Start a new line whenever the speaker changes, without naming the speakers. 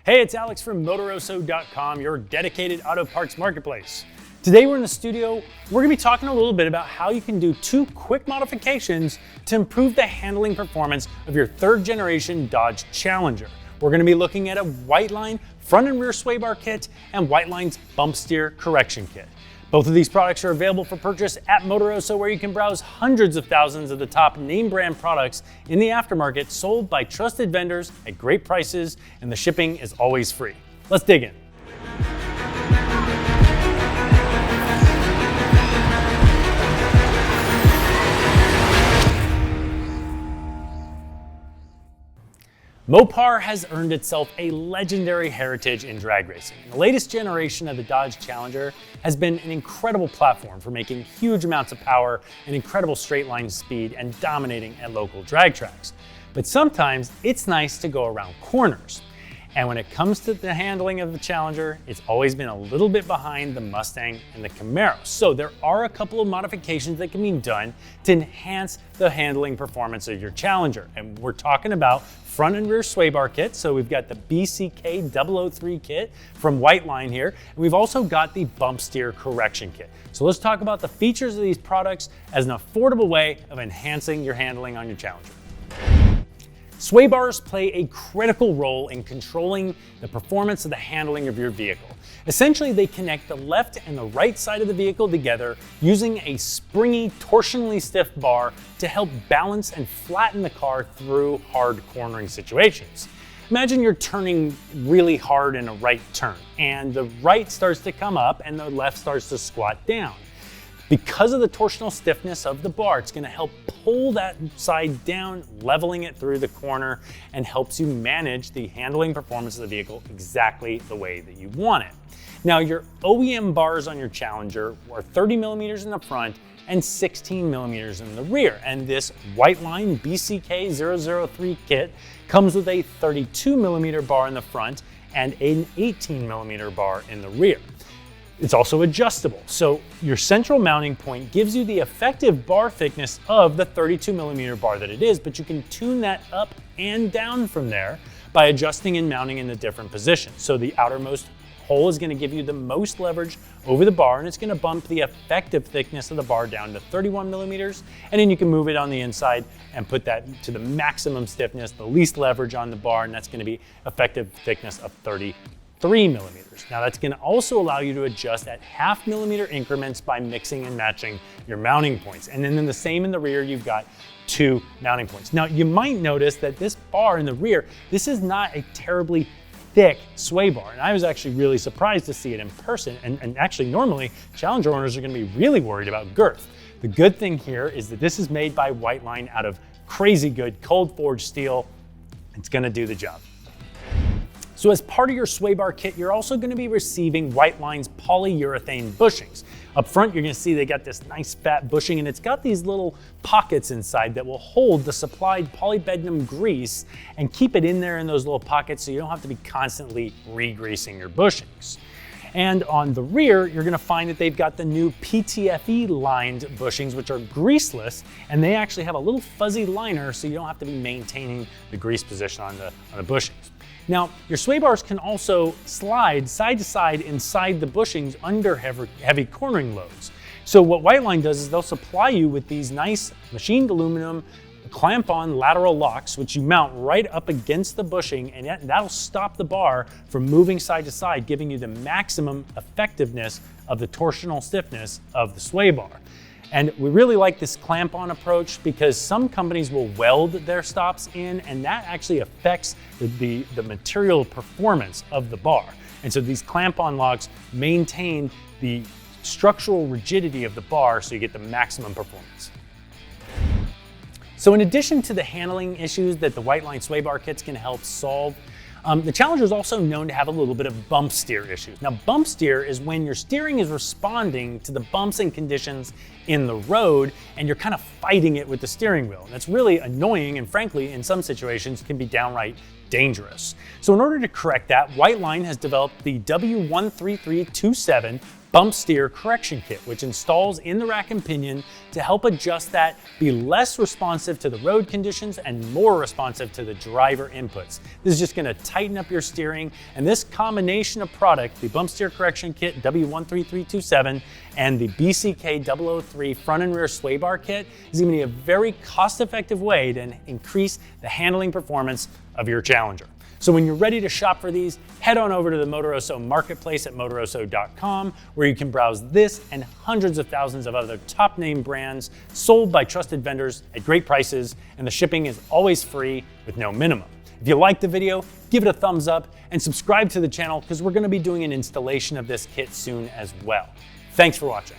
Hey, it's Alex from Motoroso.com, your dedicated auto parts marketplace. Today we're in the studio. We're gonna be talking a little bit about how you can do two quick modifications to improve the handling performance of your third generation Dodge Challenger. We're gonna be looking at a Whiteline front and rear sway bar kit and Whiteline's bump steer correction kit. Both of these products are available for purchase at Motoroso, where you can browse hundreds of thousands of the top name brand products in the aftermarket sold by trusted vendors at great prices, and the shipping is always free. Let's dig in. Mopar has earned itself a legendary heritage in drag racing. The latest generation of the Dodge Challenger has been an incredible platform for making huge amounts of power and incredible straight line speed and dominating at local drag tracks. But sometimes it's nice to go around corners. And when it comes to the handling of the Challenger, it's always been a little bit behind the Mustang and the Camaro. So there are a couple of modifications that can be done to enhance the handling performance of your Challenger. And we're talking about front and rear sway bar kit. So we've got the BCK 003 kit from Whiteline here. And we've also got the bump steer correction kit. So let's talk about the features of these products as an affordable way of enhancing your handling on your Challenger. Sway bars play a critical role in controlling the performance of the handling of your vehicle. Essentially, they connect the left and the right side of the vehicle together using a springy, torsionally stiff bar to help balance and flatten the car through hard cornering situations. Imagine you're turning really hard in a right turn, and the right starts to come up and the left starts to squat down. Because of the torsional stiffness of the bar, it's going to help pull that side down, leveling it through the corner, and helps you manage the handling performance of the vehicle exactly the way that you want it. Now, your OEM bars on your Challenger are 30 millimeters in the front and 16 millimeters in the rear. And this Whiteline BCK 003 kit comes with a 32 millimeter bar in the front and an 18 millimeter bar in the rear. It's also adjustable, so your central mounting point gives you the effective bar thickness of the 32 millimeter bar that it is, but you can tune that up and down from there by adjusting and mounting in the different positions. So the outermost hole is going to give you the most leverage over the bar, and it's going to bump the effective thickness of the bar down to 31 millimeters, and then you can move it on the inside and put that to the maximum stiffness, the least leverage on the bar, and that's going to be effective thickness of 33 millimeters. Now that's going to also allow you to adjust at half millimeter increments by mixing and matching your mounting points. And then the same in the rear, you've got two mounting points. Now you might notice that this bar in the rear, this is not a terribly thick sway bar. And I was actually really surprised to see it in person. And actually normally Challenger owners are going to be really worried about girth. The good thing here is that this is made by Whiteline out of crazy good cold forged steel. It's going to do the job. So as part of your sway bar kit, you're also going to be receiving Whiteline's polyurethane bushings. Up front, you're going to see they got this nice fat bushing, and it's got these little pockets inside that will hold the supplied polybdenum grease and keep it in there in those little pockets so you don't have to be constantly re-greasing your bushings. And on the rear, you're going to find that they've got the new PTFE lined bushings, which are greaseless, and they actually have a little fuzzy liner so you don't have to be maintaining the grease position on the bushings. Now, your sway bars can also slide side to side inside the bushings under heavy cornering loads. So what Whiteline does is they'll supply you with these nice machined aluminum clamp-on lateral locks, which you mount right up against the bushing, and that'll stop the bar from moving side to side, giving you the maximum effectiveness of the torsional stiffness of the sway bar. And we really like this clamp-on approach because some companies will weld their stops in, and that actually affects the material performance of the bar. And so these clamp-on locks maintain the structural rigidity of the bar so you get the maximum performance. So in addition to the handling issues that the Whiteline sway bar kits can help solve, the Challenger is also known to have a little bit of bump steer issues. Now, bump steer is when your steering is responding to the bumps and conditions in the road, and you're kind of fighting it with the steering wheel. And that's really annoying, and frankly, in some situations, can be downright dangerous. So in order to correct that, Whiteline has developed the W13327 Bump Steer Correction Kit, which installs in the rack and pinion to help adjust that, be less responsive to the road conditions and more responsive to the driver inputs. This is just gonna tighten up your steering, and this combination of product, the Bump Steer Correction Kit W13327 and the BCK 003 front and rear sway bar kit, is gonna be a very cost-effective way to increase the handling performance of your Challenger. So when you're ready to shop for these, head on over to the Motoroso marketplace at motoroso.com, where you can browse this and hundreds of thousands of other top name brands sold by trusted vendors at great prices, and the shipping is always free with no minimum. If you liked the video, give it a thumbs up and subscribe to the channel, because we're going to be doing an installation of this kit soon as well. Thanks for watching.